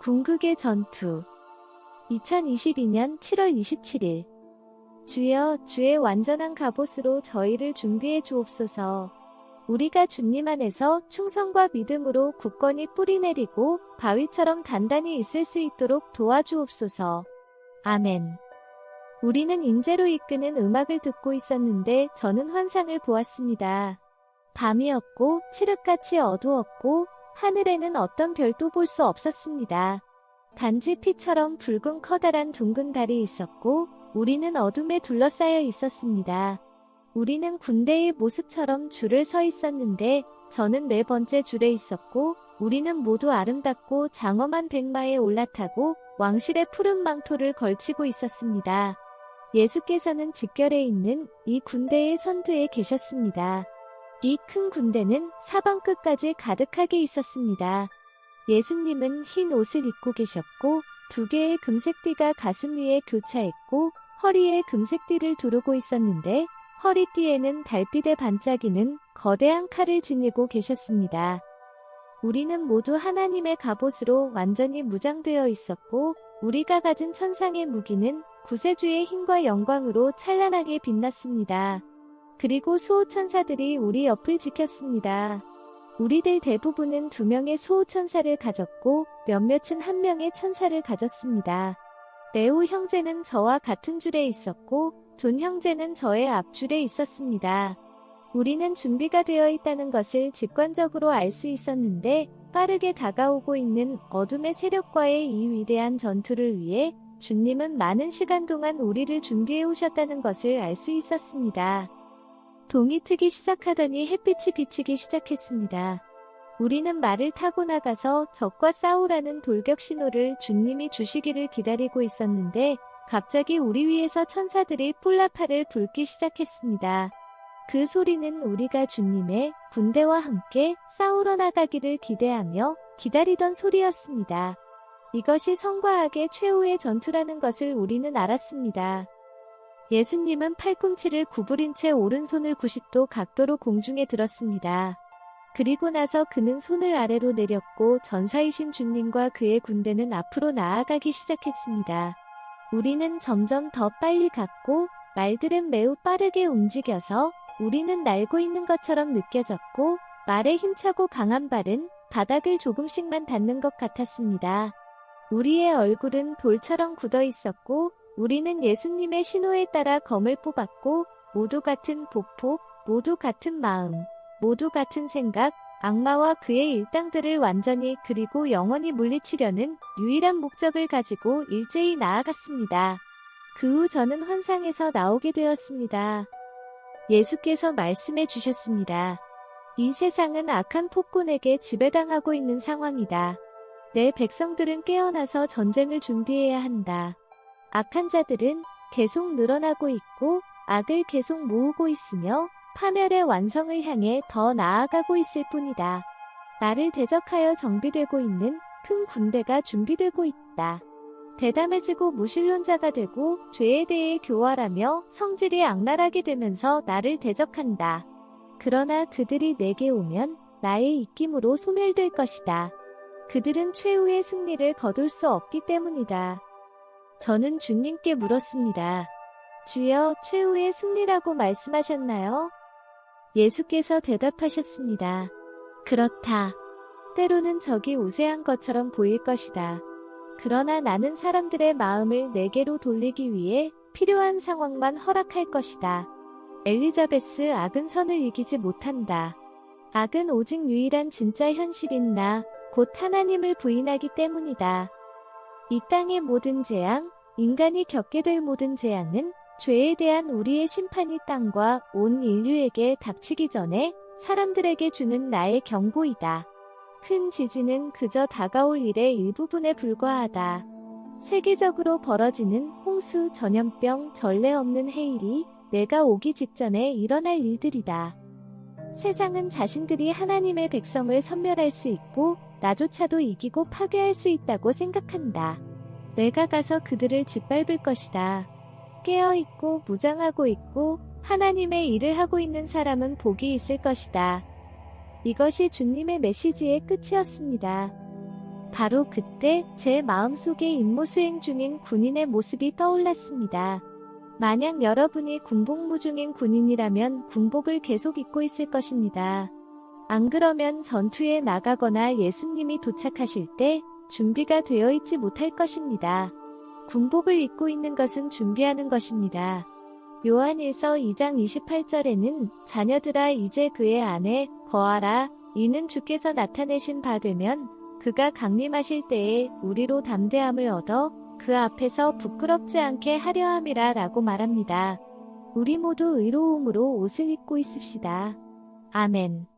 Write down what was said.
궁극의 전투 2022년 7월 27일 주여, 주의 완전한 갑옷으로 저희를 준비해 주옵소서. 우리가 주님 안에서 충성과 믿음으로 굳건히 뿌리내리고 바위처럼 단단히 있을 수 있도록 도와주옵소서. 아멘. 우리는 임재로 이끄는 음악을 듣고 있었는데 저는 환상을 보았습니다. 밤이었고 칠흑같이 어두웠고 하늘에는 어떤 별도 볼 수 없었습니다. 단지 피처럼 붉은 커다란 둥근 달이 있었고 우리는 어둠에 둘러싸여 있었습니다. 우리는 군대의 모습처럼 줄을 서 있었는데 저는 네 번째 줄에 있었고 우리는 모두 아름답고 장엄한 백마에 올라타고 왕실의 푸른 망토를 걸치고 있었습니다. 예수께서는 직결해 있는 이 군대의 선두에 계셨습니다. 이 큰 군대는 사방 끝까지 가득하게 있었습니다. 예수님은 흰 옷을 입고 계셨고 두 개의 금색띠가 가슴 위에 교차했고 허리에 금색띠를 두르고 있었는데 허리띠에는 달빛에 반짝이는 거대한 칼을 지니고 계셨습니다. 우리는 모두 하나님의 갑옷으로 완전히 무장되어 있었고 우리가 가진 천상의 무기는 구세주의 힘과 영광으로 찬란하게 빛났습니다. 그리고 수호천사들이 우리 옆을 지켰습니다. 우리들 대부분은 2명의 수호천사를 가졌고 몇몇은 1명의 천사를 가졌습니다. 레오 형제는 저와 같은 줄에 있었고 존 형제는 저의 앞줄에 있었습니다. 우리는 준비가 되어 있다는 것을 직관적으로 알 수 있었는데 빠르게 다가오고 있는 어둠의 세력과의 이 위대한 전투를 위해 주님은 많은 시간 동안 우리를 준비해 오셨다는 것을 알 수 있었습니다. 동이 트기 시작하더니 햇빛이 비치기 시작했습니다. 우리는 말을 타고 나가서 적과 싸우라는 돌격 신호를 주님이 주시기를 기다리고 있었는데 갑자기 우리 위에서 천사들이 뿔나팔을 불기 시작했습니다. 그 소리는 우리가 주님의 군대와 함께 싸우러 나가기를 기대하며 기다리던 소리였습니다. 이것이 성과 악의 최후의 전투라는 것을 우리는 알았습니다. 예수님은 팔꿈치를 구부린 채 오른손을 90도 각도로 공중에 들었습니다. 그리고 나서 그는 손을 아래로 내렸고 전사이신 주님과 그의 군대는 앞으로 나아가기 시작했습니다. 우리는 점점 더 빨리 갔고 말들은 매우 빠르게 움직여서 우리는 날고 있는 것처럼 느껴졌고 말의 힘차고 강한 발은 바닥을 조금씩만 닿는 것 같았습니다. 우리의 얼굴은 돌처럼 굳어 있었고 우리는 예수님의 신호에 따라 검을 뽑았고 모두 같은 보폭, 모두 같은 마음, 모두 같은 생각, 악마와 그의 일당들을 완전히 그리고 영원히 물리치려는 유일한 목적을 가지고 일제히 나아갔습니다. 그 후 저는 환상에서 나오게 되었습니다. 예수께서 말씀해 주셨습니다. 이 세상은 악한 폭군에게 지배당하고 있는 상황이다. 내 백성들은 깨어나서 전쟁을 준비해야 한다. 악한 자들은 계속 늘어나고 있고 악을 계속 모으고 있으며 파멸의 완성을 향해 더 나아가고 있을 뿐이다. 나를 대적하여 정비되고 있는 큰 군대가 준비되고 있다. 대담해지고 무신론자가 되고 죄에 대해 교활하며 성질이 악랄하게 되면서 나를 대적한다. 그러나 그들이 내게 오면 나의 입김으로 소멸될 것이다. 그들은 최후의 승리를 거둘 수 없기 때문이다. 저는 주님께 물었습니다. 주여, 최후의 승리라고 말씀하셨나요? 예수께서 대답하셨습니다. 그렇다. 때로는 적이 우세한 것처럼 보일 것이다. 그러나 나는 사람들의 마음을 내게로 돌리기 위해 필요한 상황만 허락할 것이다. 엘리자베스, 악은 선을 이기지 못한다. 악은 오직 유일한 진짜 현실인 나, 곧 하나님을 부인하기 때문이다. 이 땅의 모든 재앙, 인간이 겪게 될 모든 재앙은 죄에 대한 우리의 심판이 땅과 온 인류에게 닥치기 전에 사람들에게 주는 나의 경고이다. 큰 지진은 그저 다가올 일의 일부분에 불과하다. 세계적으로 벌어지는 홍수, 전염병, 전례 없는 해일이 내가 오기 직전에 일어날 일들이다. 세상은 자신들이 하나님의 백성을 섬멸할 수 있고 나조차도 이기고 파괴할 수 있다고 생각한다. 내가 가서 그들을 짓밟을 것이다. 깨어있고 무장하고 있고 하나님의 일을 하고 있는 사람은 복이 있을 것이다. 이것이 주님의 메시지의 끝이었습니다. 바로 그때 제 마음속에 임무 수행 중인 군인의 모습이 떠올랐습니다. 만약 여러분이 군복무 중인 군인이라면 군복을 계속 입고 있을 것입니다. 안 그러면 전투에 나가거나 예수님이 도착하실 때 준비가 되어 있지 못할 것입니다. 군복을 입고 있는 것은 준비하는 것입니다. 요한일서 2장 28절에는 자녀들아 이제 그의 안에 거하라. 이는 주께서 나타내신 바 되면 그가 강림하실 때에 우리로 담대함을 얻어 그 앞에서 부끄럽지 않게 하려 함이라 라고 말합니다. 우리 모두 의로움으로 옷을 입고 있읍시다. 아멘.